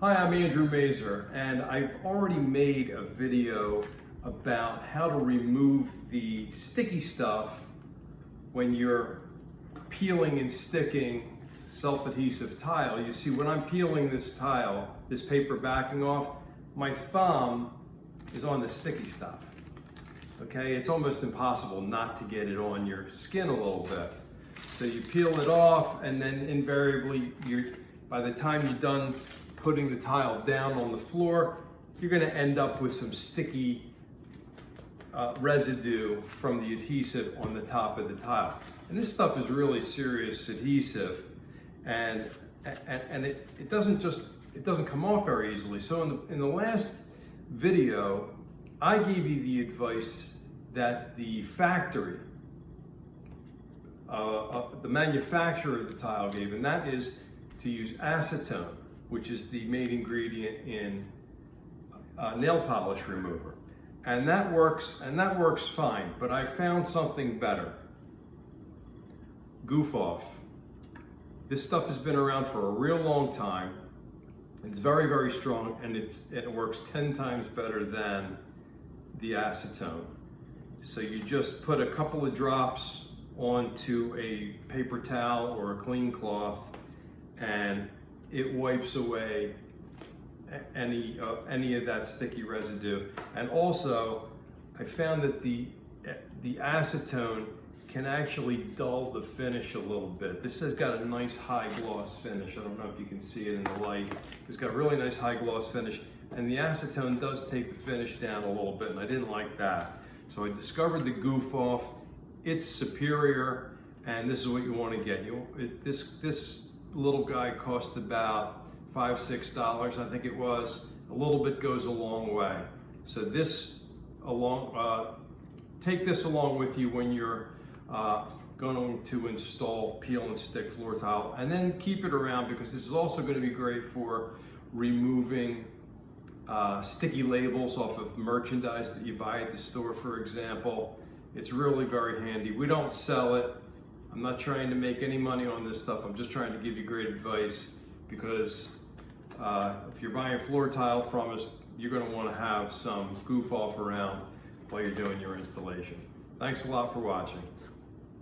Hi, I'm Andrew Mazer, and I've already made a video about how to remove the sticky stuff when you're peeling and sticking self-adhesive tile. You see, when I'm peeling this tile, this paper backing off, my thumb is on the sticky stuff. Okay, it's almost impossible not to get it on your skin a little bit. So you peel it off, and then invariably, by the time you're done putting the tile down on the floor, you're going to end up with some sticky residue from the adhesive on the top of the tile. And this stuff is really serious adhesive, and it doesn't come off very easily. So in the last video, I gave you the advice that the factory, the manufacturer of the tile gave, and that is to use acetone, which is the main ingredient in nail polish remover. And that works fine, but I found something better. Goof Off. This stuff has been around for a real long time. It's very, very strong, and it works 10 times better than the acetone. So you just put a couple of drops onto a paper towel or a clean cloth, and it wipes away any of that sticky residue. And also, I found that the acetone can actually dull the finish a little bit. This has got a nice high gloss finish. I don't know if you can see it in the light. It's got a really nice high gloss finish, and the acetone does take the finish down a little bit, and I didn't like that. So I discovered the Goof Off. It's superior, and this is what you want to get. This little guy cost about $5, $6, I think it was. A little bit goes a long way. So take this along with you when you're going to install peel and stick floor tile, and then keep it around, because this is also going to be great for removing sticky labels off of merchandise that you buy at the store, for example. It's really very handy. We don't sell it. I'm not trying to make any money on this stuff. I'm just trying to give you great advice, because if you're buying floor tile from us, you're going to want to have some Goof Off around while you're doing your installation. Thanks a lot for watching.